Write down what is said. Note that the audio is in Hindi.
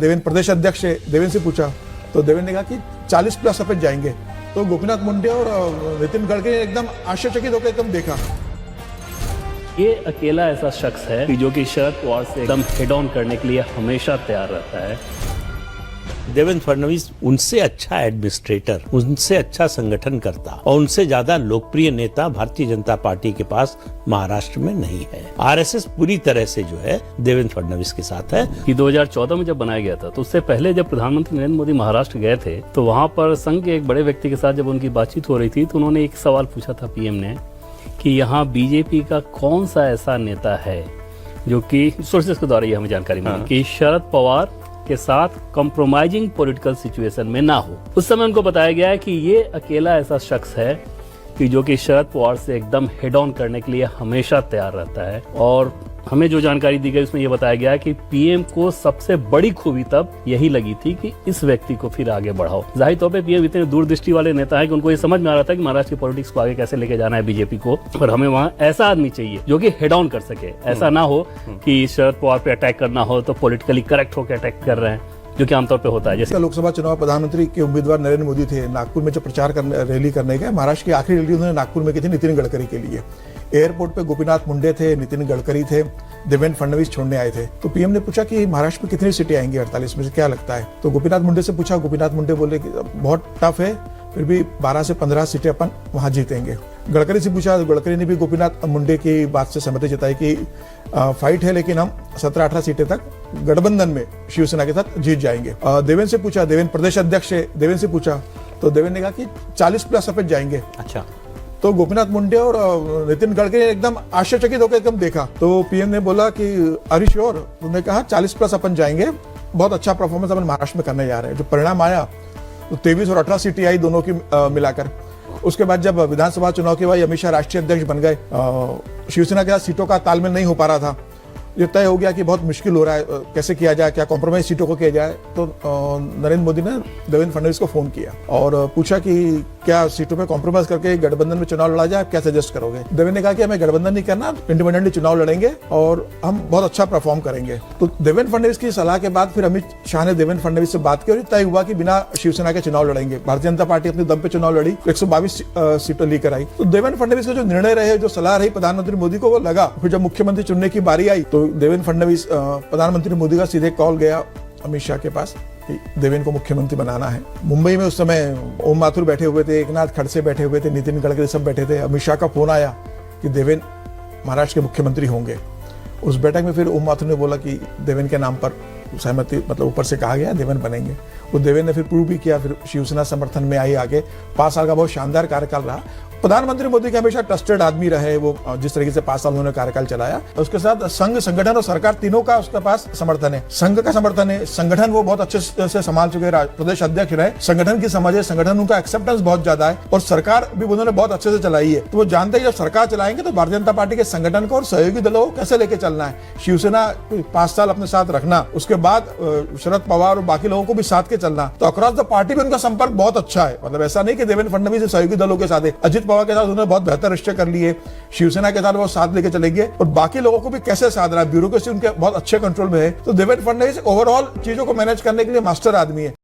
देवेंद्र प्रदेश अध्यक्ष है, देवेंद्र से पूछा तो देवेंद्र ने कहा कि 40+ पे जाएंगे। तो गोपीनाथ मुंडे और नितिन गडकरी ने एकदम आश्चर्यचकित होकर एकदम देखा। ये अकेला ऐसा शख्स है कि जो कि शरद पवार से एकदम हेड ऑन करने के लिए हमेशा तैयार रहता है। देवेंद्र फडणवीस उनसे अच्छा एडमिनिस्ट्रेटर, उनसे अच्छा संगठन करता और उनसे ज्यादा लोकप्रिय नेता भारतीय जनता पार्टी के पास महाराष्ट्र में नहीं है। आरएसएस पूरी तरह से जो है देवेंद्र फडणवीस के साथ है। कि 2014 में जब बनाया गया था तो उससे पहले जब प्रधानमंत्री नरेंद्र मोदी महाराष्ट्र गए थे तो वहां पर संघ के एक बड़े व्यक्ति के साथ जब उनकी बातचीत हो रही थी तो उन्होंने एक सवाल पूछा था पीएम ने कि यहाँ बीजेपी का कौन सा ऐसा नेता है जो कि सोर्सेस के द्वारा ये हमें जानकारी मिली कि शरद पवार के साथ कॉम्प्रोमाइजिंग पॉलिटिकल सिचुएशन में ना हो। उस समय उनको बताया गया है कि ये अकेला ऐसा शख्स है कि जो कि शरद पवार से एकदम हेड ऑन करने के लिए हमेशा तैयार रहता है। और हमें जो जानकारी दी गई उसमें ये बताया गया है कि पीएम को सबसे बड़ी खूबी तब यही लगी थी कि इस व्यक्ति को फिर आगे बढ़ाओ। जाहिर तौर पे पीएम इतने दूरदृष्टि वाले नेता है कि उनको ये समझ में आ रहा था कि महाराष्ट्र की पॉलिटिक्स को आगे कैसे लेके जाना है बीजेपी को, और हमें वहाँ ऐसा आदमी चाहिए जो कि हेड ऑन कर सके। ऐसा ना हो कि शरद पवार पे अटैक करना हो तो पॉलिटिकली करेक्ट होकर अटैक कर रहे हैं, जो कि आमतौर पे होता है। जैसे लोकसभा चुनाव प्रधानमंत्री के उम्मीदवार नरेंद्र मोदी थे, नागपुर में जो प्रचार रैली करने गए, महाराष्ट्र की आखिरी रैली उन्होंने नागपुर में की थी नितिन गडकरी के लिए। एयरपोर्ट पे गोपीनाथ मुंडे थे, नितिन गडकरी थे, देवेंद्र फडणवीस छोड़ने आए थे। तो पीएम ने पूछा कि महाराष्ट्र में कितनी सीटें आएंगी 48 में से, क्या लगता है? तो गोपीनाथ मुंडे से पूछा, गोपीनाथ मुंडे बोले कि बहुत टफ है, फिर भी 12 से 15 सीटें अपन वहां जीतेंगे। गडकरी से पूछा, गडकरी ने भी गोपीनाथ मुंडे की बात से सहमति जताई कि फाइट है लेकिन हम 17-18 सीटें तक गठबंधन में शिवसेना के साथ जीत जाएंगे। देवेंद्र से पूछा, देवेंद्र प्रदेश अध्यक्ष है, देवेंद्र से पूछा तो देवेंद्र ने कहा कि 40+ पे जाएंगे। अच्छा। तो गोपीनाथ मुंडे और नितिन गडकरी ने एकदम आश्चर्यचकित होकर एकदम देखा। तो पीएम ने बोला कि आर यू श्योर? उन्होंने कहा 40+ अपन जाएंगे, बहुत अच्छा परफॉर्मेंस अपन महाराष्ट्र में करने जा रहे हैं। जो परिणाम आया तो 23 और 18 सीटें आई दोनों की मिलाकर। उसके बाद जब विधानसभा चुनाव के बाद अमित शाह राष्ट्रीय अध्यक्ष बन गए, शिवसेना के साथ सीटों का तालमेल नहीं हो पा रहा था। ये तय हो गया कि बहुत मुश्किल हो रहा है, कैसे किया जाए, क्या कॉम्प्रोमाइज सीटों को किया जाए। तो नरेंद्र मोदी ने देवेंद्र फडणवीस को फोन किया और पूछा कि क्या सीटों पे कॉम्प्रोमाइज करके गठबंधन में चुनाव लड़ा जाए, क्या सजेस्ट करोगे? देवेंद्र ने कहा कि हमें गठबंधन नहीं करना, इंडिपेंडेंटली चुनाव लड़ेंगे और हम बहुत अच्छा परफॉर्म करेंगे। तो देवेंद्र फडणवीस की सलाह के बाद फिर अमित शाह ने देवेंद्र फडणवीस से बात की और तय हुआ कि बिना शिवसेना के चुनाव लड़ेंगे। भारतीय जनता पार्टी अपने दम पे चुनाव लड़ी, 122 सीटें लेकर आई। तो देवेंद्र फडणवीस का जो निर्णय रहे, जो सलाह रही प्रधानमंत्री मोदी को, वो लगा। फिर जब मुख्यमंत्री चुनने की बारी आई तो देवेंद्र फडणवीस, प्रधानमंत्री मोदी का सीधे कॉल गया अमित शाह के पास कि देवेंद्र को मुख्यमंत्री बनाना है। मुंबई में उस समय ओम माथुर बैठे हुए थे, एकनाथ खड़से बैठे हुए थे, नितिन गडकरी सब बैठे थे। अमित शाह का फोन आया कि देवेंद्र महाराष्ट्र के मुख्यमंत्री होंगे। उस बैठक में फिर ओम माथुर ने बोला कि देवेंद्र के नाम पर सहमति, मतलब ऊपर से कहा गया देवेंद्र बनेंगे। वो देवेंद्र ने फिर प्रूव भी किया, फिर शिवसेना समर्थन में आई आगे। 5 साल का बहुत शानदार कार्यकाल रहा। प्रधानमंत्री मोदी के हमेशा ट्रस्टेड आदमी रहे वो, जिस तरीके से 5 साल उन्होंने कार्यकाल चलाया। उसके साथ संघ, संगठन और सरकार तीनों का उसके पास समर्थन है। संघ का समर्थन है, संगठन वो बहुत अच्छे से संभाल चुके, प्रदेश अध्यक्ष रहे, संगठन की समझ है, संगठन उनका एक्सेप्टेंस बहुत ज्यादा है और सरकार भी उन्होंने बहुत अच्छे से चलाई है। तो वो जानते हैं जब सरकार चलाएंगे तो भारतीय जनता पार्टी के संगठन को और सहयोगी दलों को कैसे लेके चलना है। शिवसेना 5 साल अपने साथ रखना, उसके बाद शरद पवार और बाकी लोगों को भी साथ के चलना। तो अक्रॉस द पार्टी भी उनका संपर्क बहुत अच्छा है। मतलब ऐसा नहीं कि देवेंद्र फडणवीस सहयोगी दलों के साथ है, अजित पवार के साथ उन्होंने बहुत बेहतर रिश्ते कर लिए, शिवसेना के साथ वो साथ लेके चलेंगे और बाकी लोगों को भी कैसे साथ रहा है, ब्यूरोक्रेसी उनके बहुत अच्छे कंट्रोल में है। तो देवेंद्र फडणवीस ओवरऑल चीजों को मैनेज करने के लिए मास्टर आदमी है।